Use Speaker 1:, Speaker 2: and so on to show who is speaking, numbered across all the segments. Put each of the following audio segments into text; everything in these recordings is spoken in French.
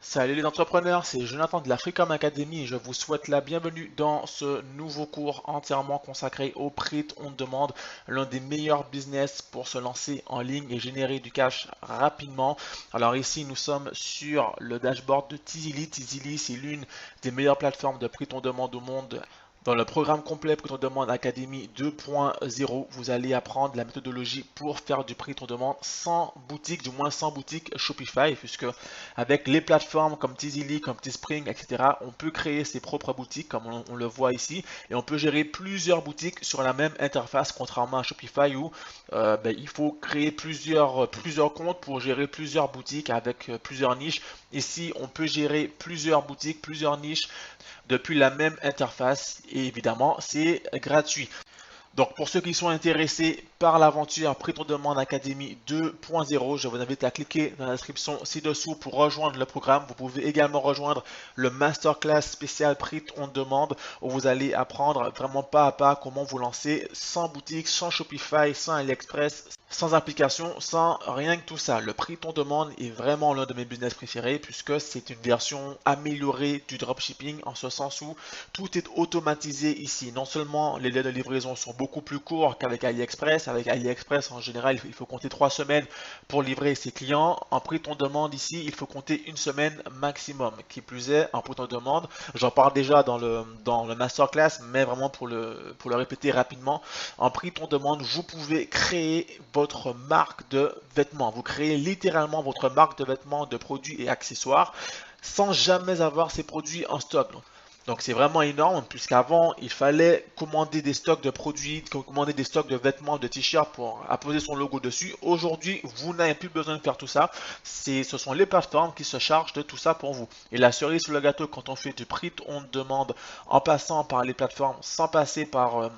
Speaker 1: Salut les entrepreneurs, c'est Jonathan de la Freecom Academy et je vous souhaite la bienvenue dans ce nouveau cours entièrement consacré au print on demande, l'un des meilleurs business pour se lancer en ligne et générer du cash rapidement. Alors ici nous sommes sur le dashboard de Tizili. Tizili c'est l'une des meilleures plateformes de print on demande au monde. Dans le programme complet Print on demande Academy 2.0, vous allez apprendre la méthodologie pour faire du print on demande sans boutique, du moins sans boutique Shopify, puisque avec les plateformes comme Teasily, comme Teespring, etc., on peut créer ses propres boutiques, comme on le voit ici, et on peut gérer plusieurs boutiques sur la même interface, contrairement à Shopify où il faut créer plusieurs comptes pour gérer plusieurs boutiques avec plusieurs niches. Ici, on peut gérer plusieurs boutiques, plusieurs niches depuis la même interface et évidemment c'est gratuit. Donc pour ceux qui sont intéressés par l'aventure Print on demande Academy 2.0, je vous invite à cliquer dans la description ci-dessous pour rejoindre le programme. Vous pouvez également rejoindre le masterclass spécial Print on demande où vous allez apprendre vraiment pas à pas comment vous lancer sans boutique, sans Shopify, sans AliExpress, sans application, sans rien que tout ça. Le Print on demande est vraiment l'un de mes business préférés puisque c'est une version améliorée du dropshipping en ce sens où tout est automatisé ici. Non seulement les délais de livraison sont beaucoup plus courts qu'avec AliExpress. Avec AliExpress, en général, il faut compter 3 semaines pour livrer ses clients. En prix on demande ici, il faut compter une semaine maximum. Qui plus est, en prix on demande, j'en parle déjà dans le masterclass, mais vraiment pour le répéter rapidement, en prix on demande, vous pouvez créer votre marque de vêtements. Vous créez littéralement votre marque de vêtements, de produits et accessoires sans jamais avoir ces produits en stock. Donc c'est vraiment énorme puisqu'avant il fallait commander des stocks de produits, commander des stocks de vêtements, de t-shirts pour apposer son logo dessus. Aujourd'hui vous n'avez plus besoin de faire tout ça. Ce sont les plateformes qui se chargent de tout ça pour vous. Et la cerise sur le gâteau quand on fait du print on demande en passant par les plateformes sans passer par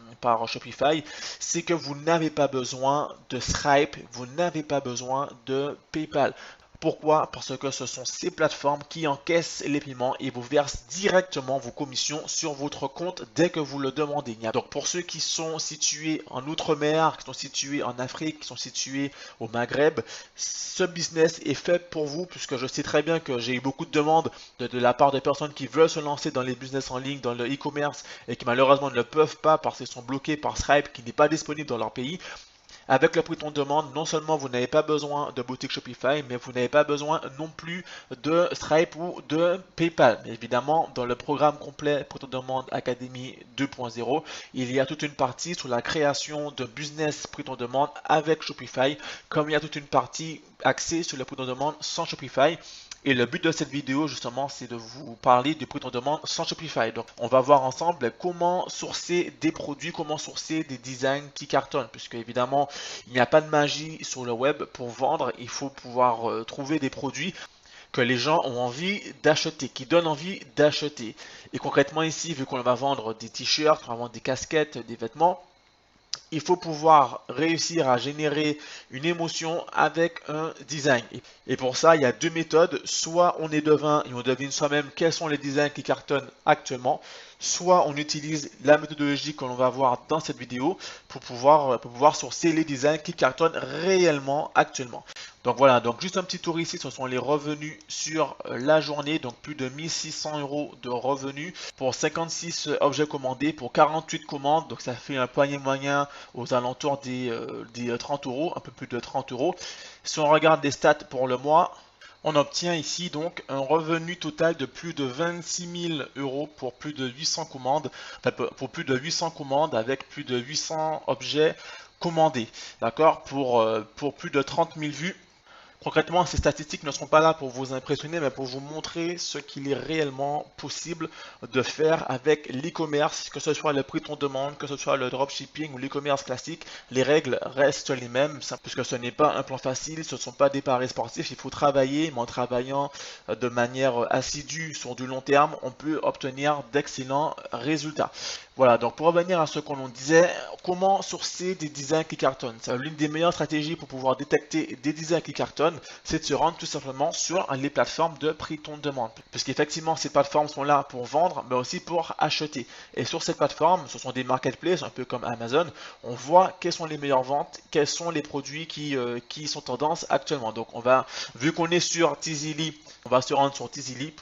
Speaker 1: Shopify, c'est que vous n'avez pas besoin de Stripe, vous n'avez pas besoin de PayPal. Pourquoi? Parce que ce sont ces plateformes qui encaissent les paiements et vous versent directement vos commissions sur votre compte dès que vous le demandez. Donc pour ceux qui sont situés en Outre-mer, qui sont situés en Afrique, qui sont situés au Maghreb, ce business est fait pour vous puisque je sais très bien que j'ai eu beaucoup de demandes de la part de personnes qui veulent se lancer dans les business en ligne, dans le e-commerce et qui malheureusement ne le peuvent pas parce qu'ils sont bloqués par Stripe qui n'est pas disponible dans leur pays. Avec le prix on demande, non seulement vous n'avez pas besoin de boutique Shopify, mais vous n'avez pas besoin non plus de Stripe ou de PayPal. Mais évidemment, dans le programme complet prix on demande Academy 2.0, il y a toute une partie sur la création de business prix on demande avec Shopify, comme il y a toute une partie axée sur le prix on demande sans Shopify. Et le but de cette vidéo, justement, c'est de vous parler du prix on demande sans Shopify. Donc, on va voir ensemble comment sourcer des produits, comment sourcer des designs qui cartonnent. Puisque, évidemment, il n'y a pas de magie sur le web pour vendre. Il faut pouvoir trouver des produits que les gens ont envie d'acheter, qui donnent envie d'acheter. Et concrètement, ici, vu qu'on va vendre des t-shirts, on va vendre des casquettes, des vêtements, il faut pouvoir réussir à générer une émotion avec un design. Et pour ça, il y a deux méthodes. Soit on est devin et on devine soi-même quels sont les designs qui cartonnent actuellement, soit on utilise la méthodologie que l'on va voir dans cette vidéo pour pouvoir sourcer les designs qui cartonnent réellement actuellement. Donc voilà, donc juste un petit tour ici, ce sont les revenus sur la journée, donc plus de 1600 € de revenus pour 56 objets commandés, pour 48 commandes, donc ça fait un panier moyen aux alentours des 30 €, un peu plus de 30 €. Si on regarde les stats pour le mois, on obtient ici donc un revenu total de plus de 26 000 € pour plus de 800 commandes, enfin pour plus de 800 commandes avec plus de 800 objets commandés, d'accord, pour plus de 30 000 vues. Concrètement, ces statistiques ne seront pas là pour vous impressionner, mais pour vous montrer ce qu'il est réellement possible de faire avec l'e-commerce, que ce soit le prix on demande, que ce soit le dropshipping ou l'e-commerce classique, les règles restent les mêmes, puisque ce n'est pas un plan facile, ce ne sont pas des paris sportifs, il faut travailler, mais en travaillant de manière assidue sur du long terme, on peut obtenir d'excellents résultats. Voilà, donc pour revenir à ce qu'on disait, comment sourcer des designs qui cartonnent? C'est l'une des meilleures stratégies pour pouvoir détecter des designs qui cartonnent. Amazon, c'est de se rendre tout simplement sur les plateformes de print on demand. Puisqu'effectivement, ces plateformes sont là pour vendre, mais aussi pour acheter. Et sur ces plateformes, ce sont des marketplaces, un peu comme Amazon, on voit quelles sont les meilleures ventes, quels sont les produits qui sont tendance actuellement. Donc vu qu'on est sur Tizili, on va se rendre sur Tizili.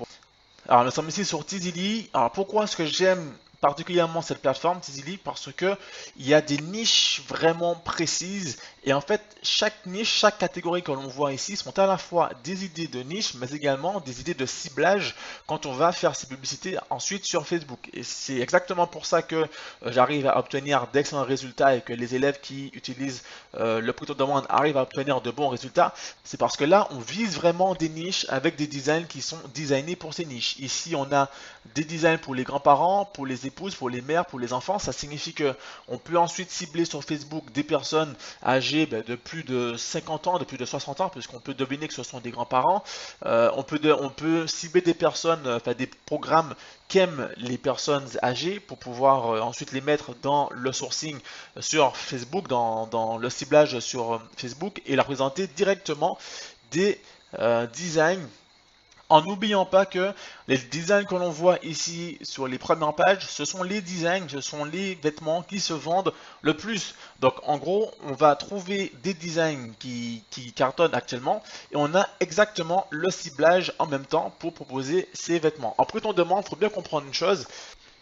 Speaker 1: Alors nous sommes ici sur Tizili. Alors pourquoi est-ce que j'aime particulièrement cette plateforme Tizili? Parce que il y a des niches vraiment précises et en fait chaque niche, chaque catégorie que l'on voit ici sont à la fois des idées de niche mais également des idées de ciblage quand on va faire ces publicités ensuite sur Facebook. Et c'est exactement pour ça que j'arrive à obtenir d'excellents résultats et que les élèves qui utilisent le print on demand arrivent à obtenir de bons résultats. C'est parce que là on vise vraiment des niches avec des designs qui sont designés pour ces niches. Ici on a des designs pour les grands-parents, pour les épouses, pour les mères, pour les enfants. Ça signifie que on peut ensuite cibler sur Facebook des personnes âgées de plus de 50 ans, de plus de 60 ans, puisqu'on peut deviner que ce sont des grands-parents. On peut cibler des personnes, enfin des programmes qu'aiment les personnes âgées pour pouvoir ensuite les mettre dans le sourcing sur Facebook, dans le ciblage sur Facebook et leur présenter directement des designs, en n'oubliant pas que les designs que l'on voit ici sur les premières pages, ce sont les designs, ce sont les vêtements qui se vendent le plus. Donc en gros, on va trouver des designs qui cartonnent actuellement et on a exactement le ciblage en même temps pour proposer ces vêtements. En print on demand, il faut bien comprendre une chose.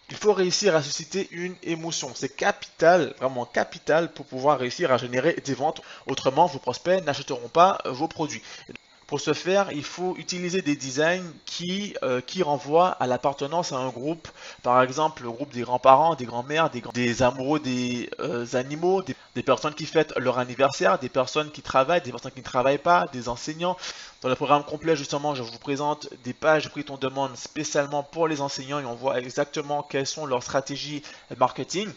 Speaker 1: Il faut réussir à susciter une émotion. C'est capital, vraiment capital pour pouvoir réussir à générer des ventes. Autrement, vos prospects n'achèteront pas vos produits. Pour ce faire, il faut utiliser des designs qui renvoient à l'appartenance à un groupe. Par exemple, le groupe des grands-parents, des grands-mères, des amoureux des animaux, des personnes qui fêtent leur anniversaire, des personnes qui travaillent, des personnes qui ne travaillent pas, des enseignants. Dans le programme complet, justement, je vous présente des pages print on demand spécialement pour les enseignants et on voit exactement quelles sont leurs stratégies marketing.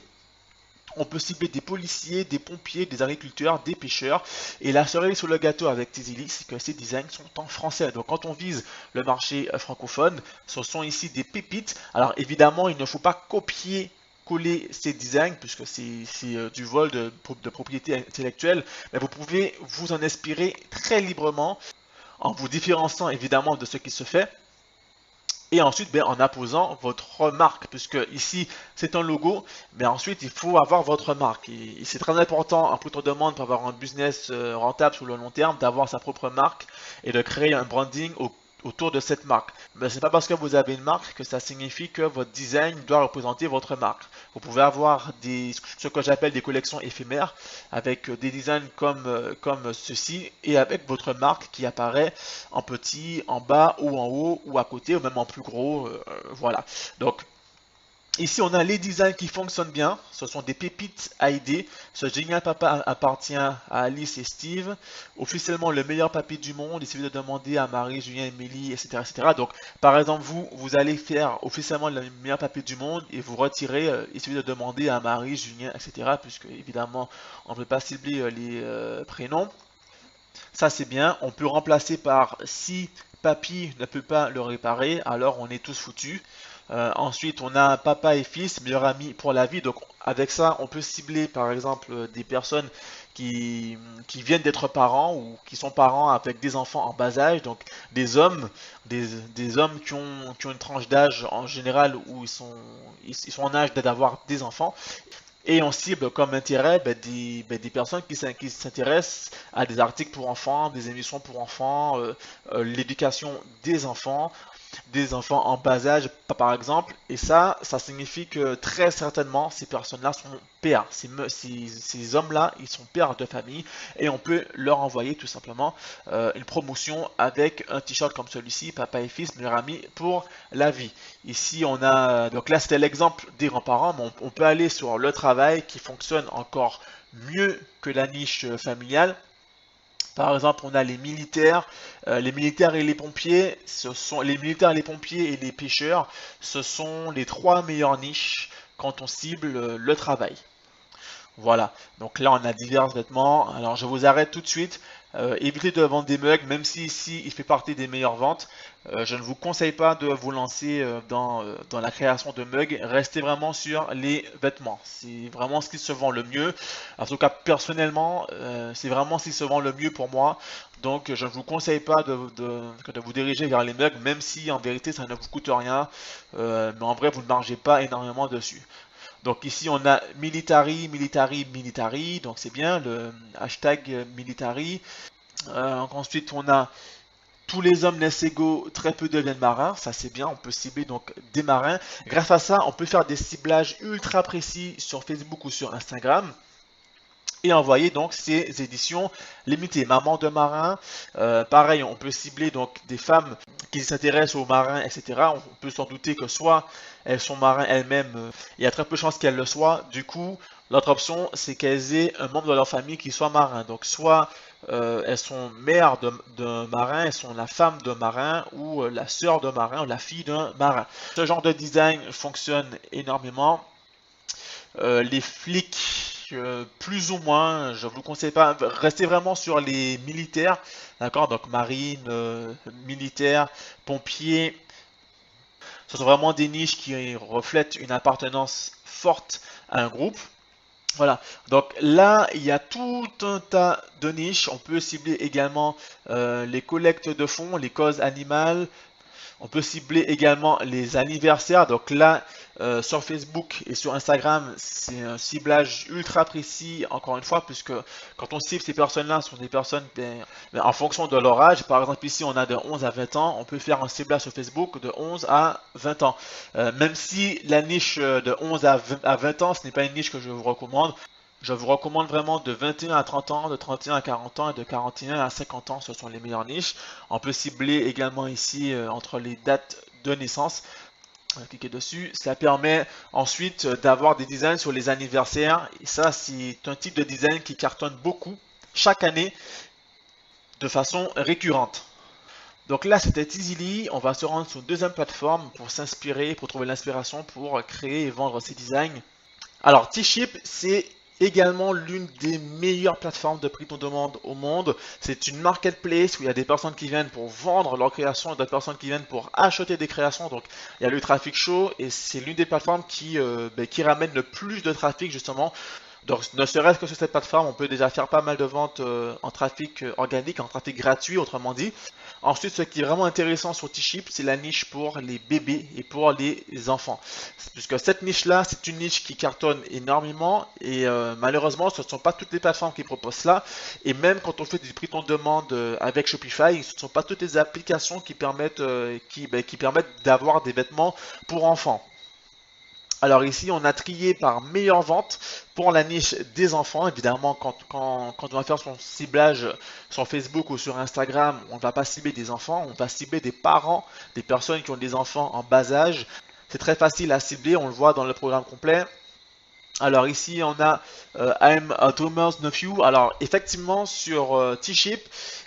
Speaker 1: On peut cibler des policiers, des pompiers, des agriculteurs, des pêcheurs. Et la cerise sur le gâteau avec Tizili, c'est que ces designs sont en français. Donc quand on vise le marché francophone, ce sont ici des pépites. Alors évidemment, il ne faut pas copier-coller ces designs, puisque c'est du vol de propriété intellectuelle. Mais vous pouvez vous en inspirer très librement, en vous différenciant évidemment de ce qui se fait. Et ensuite, en apposant votre marque, puisque ici, c'est un logo, mais ensuite, il faut avoir votre marque. Et c'est très important en print on demand pour avoir un business rentable sur le long terme, d'avoir sa propre marque et de créer un branding autour de cette marque. Mais c'est pas parce que vous avez une marque que ça signifie que votre design doit représenter votre marque. Vous pouvez avoir ce que j'appelle des collections éphémères avec des designs comme ceci et avec votre marque qui apparaît en petit, en bas ou en haut ou à côté ou même en plus gros. Voilà. Donc ici, on a les designs qui fonctionnent bien. Ce sont des pépites à aider. Ce Génial Papa appartient à Alice et Steve. Officiellement, le meilleur papier du monde. Il suffit de demander à Marie, Julien, Émilie, etc., etc. Donc, par exemple, vous allez faire officiellement le meilleur papier du monde et vous retirez. Il suffit de demander à Marie, Julien, etc., puisque évidemment, on ne peut pas cibler les prénoms. Ça, c'est bien. On peut remplacer par si papy ne peut pas le réparer, alors on est tous foutus. Ensuite, on a papa et fils, meilleurs amis pour la vie. Donc, avec ça, on peut cibler par exemple des personnes qui viennent d'être parents ou qui sont parents avec des enfants en bas âge. Donc, des hommes, des hommes qui ont une tranche d'âge en général où ils sont en âge d'avoir des enfants. Et on cible comme intérêt des personnes qui s'intéressent à des articles pour enfants, des émissions pour enfants, l'éducation des enfants en bas âge par exemple. Et ça signifie que très certainement ces personnes-là sont pères. Ces hommes-là, ils sont pères de famille et on peut leur envoyer tout simplement une promotion avec un t-shirt comme celui-ci, papa et fils, meilleurs amis pour la vie. Ici, on a, donc là c'était l'exemple des grands-parents, mais on peut aller sur le travail qui fonctionne encore mieux que la niche familiale. Par exemple, on a les militaires et les pompiers. Les militaires, les pompiers et les pêcheurs. Ce sont les trois meilleures niches quand on cible le travail. Voilà. Donc là, on a divers vêtements. Alors, je vous arrête tout de suite. Évitez de vendre des mugs, même si ici il fait partie des meilleures ventes. Je ne vous conseille pas de vous lancer dans la création de mugs. Restez vraiment sur les vêtements. C'est vraiment ce qui se vend le mieux. En tout cas, personnellement, c'est vraiment ce qui se vend le mieux pour moi. Donc, je ne vous conseille pas de vous diriger vers les mugs, même si en vérité ça ne vous coûte rien. Mais en vrai, vous ne margez pas énormément dessus. Donc ici on a military, military, military, donc c'est bien le hashtag military. Ensuite on a tous les hommes naissent égaux, très peu deviennent marins, ça c'est bien, on peut cibler donc des marins. Grâce à ça on peut faire des ciblages ultra précis sur Facebook ou sur Instagram et envoyer donc ces éditions limitées. Maman de marin, pareil, on peut cibler donc des femmes qui s'intéressent aux marins, etc. On peut s'en douter que soit elles sont marins elles-mêmes, il y a très peu de chances qu'elles le soient. Du coup, l'autre option, c'est qu'elles aient un membre de leur famille qui soit marin. Donc soit elles sont mères d'un marin, elles sont la femme d'un marin, ou la sœur d'un marin, ou la fille d'un marin. Ce genre de design fonctionne énormément. Les flics, plus ou moins, je vous conseille pas, restez vraiment sur les militaires, d'accord, donc marine, militaire, pompiers, ce sont vraiment des niches qui reflètent une appartenance forte à un groupe. Voilà, donc là, il y a tout un tas de niches. On peut cibler également les collectes de fonds, les causes animales, on peut cibler également les anniversaires. Donc là, sur Facebook et sur Instagram, c'est un ciblage ultra précis, encore une fois, puisque quand on cible ces personnes-là, ce sont des personnes en fonction de leur âge. Par exemple, ici, on a de 11 à 20 ans. On peut faire un ciblage sur Facebook de 11 à 20 ans. Même si la niche de 11 à 20 ans, ce n'est pas une niche que je vous recommande. Je vous recommande vraiment de 21 à 30 ans, de 31 à 40 ans et de 41 à 50 ans, ce sont les meilleures niches. On peut cibler également ici entre les dates de naissance. Cliquez dessus, ça permet ensuite d'avoir des designs sur les anniversaires. Et ça, c'est un type de design qui cartonne beaucoup chaque année de façon récurrente. Donc là, c'était Easily. On va se rendre sur une deuxième plateforme pour s'inspirer, pour trouver l'inspiration pour créer et vendre ces designs. Alors, T-Ship, c'est également l'une des meilleures plateformes de prix on demande au monde. C'est une marketplace où il y a des personnes qui viennent pour vendre leurs créations et d'autres personnes qui viennent pour acheter des créations. Donc, il y a le trafic chaud et c'est l'une des plateformes qui ramène le plus de trafic justement. Donc, ne serait-ce que sur cette plateforme, on peut déjà faire pas mal de ventes en trafic organique, en trafic gratuit, autrement dit. Ensuite, ce qui est vraiment intéressant sur T-Ship, c'est la niche pour les bébés et pour les enfants. Puisque cette niche-là, c'est une niche qui cartonne énormément et malheureusement, ce ne sont pas toutes les plateformes qui proposent cela. Et même quand on fait des prix on demande avec Shopify, ce ne sont pas toutes les applications qui permettent, qui permettent d'avoir des vêtements pour enfants. Alors ici, on a trié par meilleure vente pour la niche des enfants. Évidemment, quand on va faire son ciblage sur Facebook ou sur Instagram, on ne va pas cibler des enfants, on va cibler des parents, des personnes qui ont des enfants en bas âge. C'est très facile à cibler, on le voit dans le programme complet. Alors ici on a I'm a Dreamer's Nephew. Alors effectivement sur T-Ship,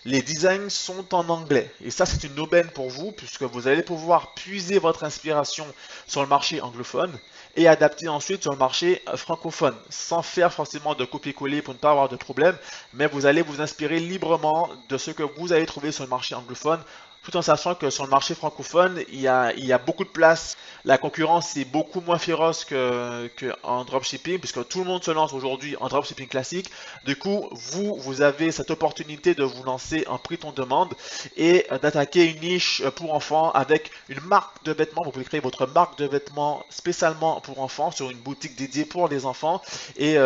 Speaker 1: les designs sont en anglais. Et ça c'est une aubaine pour vous puisque vous allez pouvoir puiser votre inspiration sur le marché anglophone et adapter ensuite sur le marché francophone sans faire forcément de copier-coller pour ne pas avoir de problème. Mais vous allez vous inspirer librement de ce que vous allez trouver sur le marché anglophone tout en sachant que sur le marché francophone, il y a beaucoup de place. La concurrence est beaucoup moins féroce qu'en dropshipping, puisque tout le monde se lance aujourd'hui en dropshipping classique. Du coup, vous avez cette opportunité de vous lancer en prix on demande et d'attaquer une niche pour enfants avec une marque de vêtements. Vous pouvez créer votre marque de vêtements spécialement pour enfants sur une boutique dédiée pour les enfants et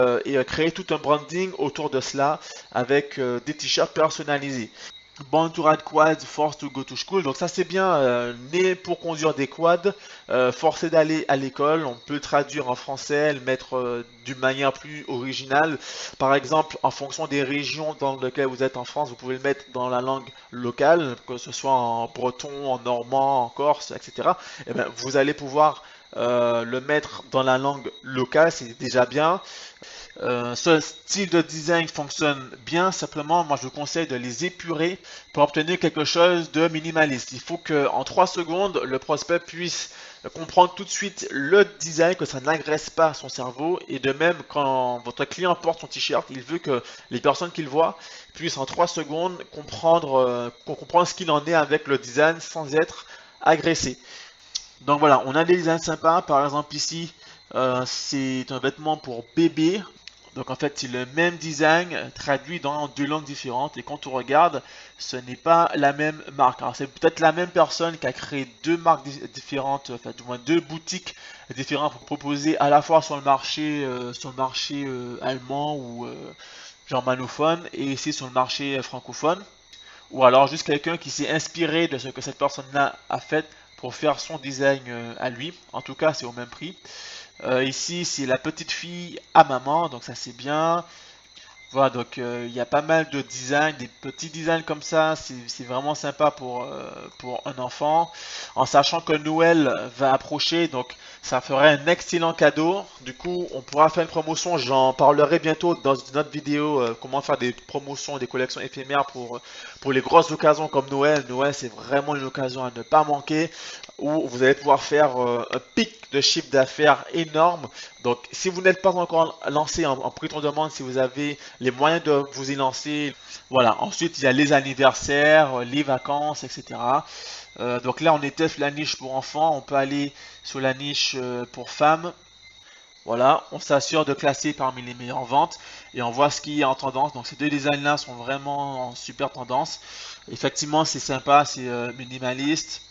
Speaker 1: créer tout un branding autour de cela avec des t-shirts personnalisés. Born to ride quads, forced to go to school. Donc ça c'est bien, né pour conduire des quads, forcé d'aller à l'école. On peut traduire en français, le mettre d'une manière plus originale. Par exemple, en fonction des régions dans lesquelles vous êtes en France, vous pouvez le mettre dans la langue locale, que ce soit en breton, en normand, en corse, etc. Et bien, vous allez pouvoir le mettre dans la langue locale, c'est déjà bien. Ce style de design fonctionne bien, simplement moi je vous conseille de les épurer pour obtenir quelque chose de minimaliste. Il faut qu'en 3 secondes, le prospect puisse comprendre tout de suite le design, que ça n'agresse pas son cerveau. Et de même, quand votre client porte son t-shirt, il veut que les personnes qu'il voit puissent en 3 secondes comprendre ce qu'il en est avec le design sans être agressé. Donc voilà, on a des designs sympas. Par exemple ici, c'est un vêtement pour bébé. Donc en fait, c'est le même design traduit dans deux langues différentes. Et quand on regarde, ce n'est pas la même marque. Alors c'est peut-être la même personne qui a créé deux marques différentes, enfin du moins deux boutiques différentes pour proposer à la fois sur le marché, allemand ou germanophone et ici sur le marché francophone. Ou alors juste quelqu'un qui s'est inspiré de ce que cette personne-là a fait pour faire son design à lui. En tout cas, c'est au même prix. Ici, c'est la petite fille à maman, donc ça c'est bien. Voilà, donc il y a pas mal de designs, des petits designs comme ça, c'est vraiment sympa pour un enfant. En sachant que Noël va approcher, donc ça ferait un excellent cadeau. Du coup, on pourra faire une promotion, j'en parlerai bientôt dans une autre vidéo, comment faire des promotions, des collections éphémères pour les grosses occasions comme Noël. Noël, c'est vraiment une occasion à ne pas manquer, où vous allez pouvoir faire un pic de chiffre d'affaires énorme. Donc, si vous n'êtes pas encore lancé en prix de demande, si vous avez les moyens de vous y lancer, voilà. Ensuite, il y a les anniversaires, les vacances, etc. Donc là, on était sur la niche pour enfants. On peut aller sur la niche pour femmes. Voilà, on s'assure de classer parmi les meilleures ventes et on voit ce qui est en tendance. Donc ces deux designs-là sont vraiment en super tendance. Effectivement, c'est sympa, c'est minimaliste.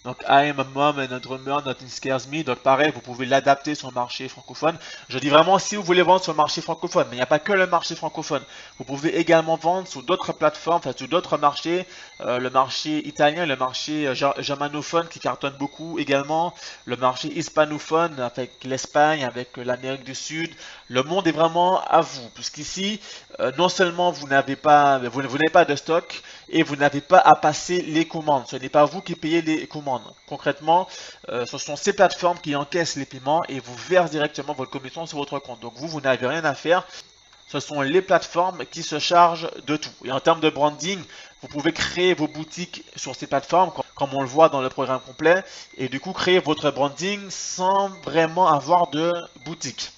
Speaker 1: Donc, I am a mom and a drummer, nothing scares me. Donc, pareil, vous pouvez l'adapter sur le marché francophone. Je dis vraiment si vous voulez vendre sur le marché francophone, mais il n'y a pas que le marché francophone. Vous pouvez également vendre sur d'autres plateformes, enfin, sur d'autres marchés. Le marché italien, le marché germanophone qui cartonne beaucoup également. Le marché hispanophone avec l'Espagne, avec l'Amérique du Sud. Le monde est vraiment à vous. Puisqu'ici, non seulement vous n'avez pas de stock et vous n'avez pas à passer les commandes. Ce n'est pas vous qui payez les commandes. Concrètement, ce sont ces plateformes qui encaissent les paiements et vous versent directement votre commission sur votre compte. Donc vous n'avez rien à faire. Ce sont les plateformes qui se chargent de tout. Et en termes de branding, vous pouvez créer vos boutiques sur ces plateformes, comme on le voit dans le programme complet, et du coup créer votre branding sans vraiment avoir de boutique.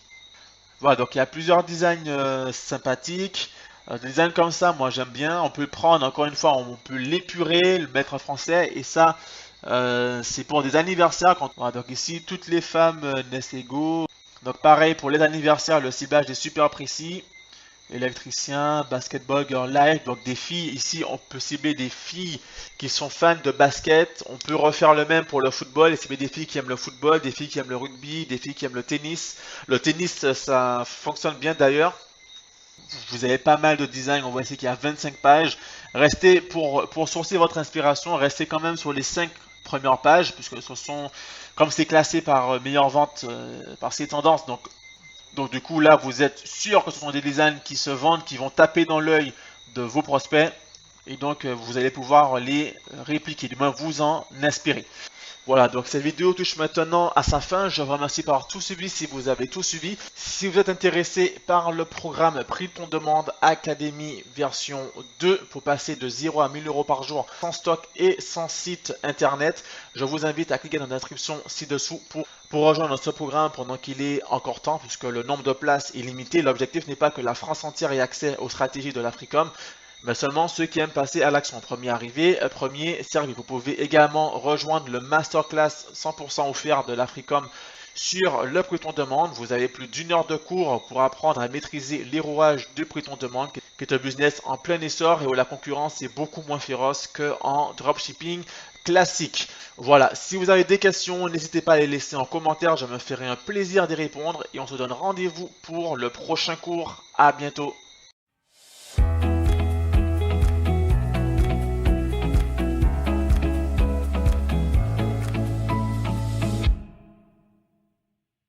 Speaker 1: Voilà, donc il y a plusieurs designs sympathiques. Des designs comme ça, moi j'aime bien. On peut le prendre, encore une fois, on peut l'épurer, le mettre en français, et ça, c'est pour des anniversaires. Voilà, donc ici, toutes les femmes naissent égaux. Donc pareil, pour les anniversaires, le ciblage est super précis. Électricien, basketball, girl life, donc des filles, ici on peut cibler des filles qui sont fans de basket, on peut refaire le même pour le football et cibler des filles qui aiment le football, des filles qui aiment le rugby, des filles qui aiment le tennis. Le tennis, ça fonctionne bien d'ailleurs. Vous avez pas mal de designs, on voit ici qu'il y a 25 pages. Restez, pour sourcer votre inspiration, restez quand même sur les 5 premières pages, puisque ce sont, comme c'est classé par meilleure vente, par ces tendances, donc du coup là vous êtes sûr que ce sont des designs qui se vendent, qui vont taper dans l'œil de vos prospects et donc vous allez pouvoir les répliquer, du moins vous en inspirer. Voilà, donc cette vidéo touche maintenant à sa fin. Je vous remercie par tout suivi si vous avez tout suivi. Si vous êtes intéressé par le programme Prix de ton demande Académie version 2 pour passer de 0 à 1000 euros par jour sans stock et sans site internet, je vous invite à cliquer dans la description ci-dessous pour rejoindre ce programme pendant qu'il est encore temps puisque le nombre de places est limité. L'objectif n'est pas que la France entière ait accès aux stratégies de l'Africom, mais seulement ceux qui aiment passer à l'action. Premier arrivé, premier servi. Vous pouvez également rejoindre le masterclass 100% offert de l'Africom sur le prix ton demande. Vous avez plus d'une heure de cours pour apprendre à maîtriser les rouages du prix ton demande, qui est un business en plein essor et où la concurrence est beaucoup moins féroce qu'en dropshipping classique. Voilà, si vous avez des questions, n'hésitez pas à les laisser en commentaire, je me ferai un plaisir d'y répondre et on se donne rendez-vous pour le prochain cours. À bientôt.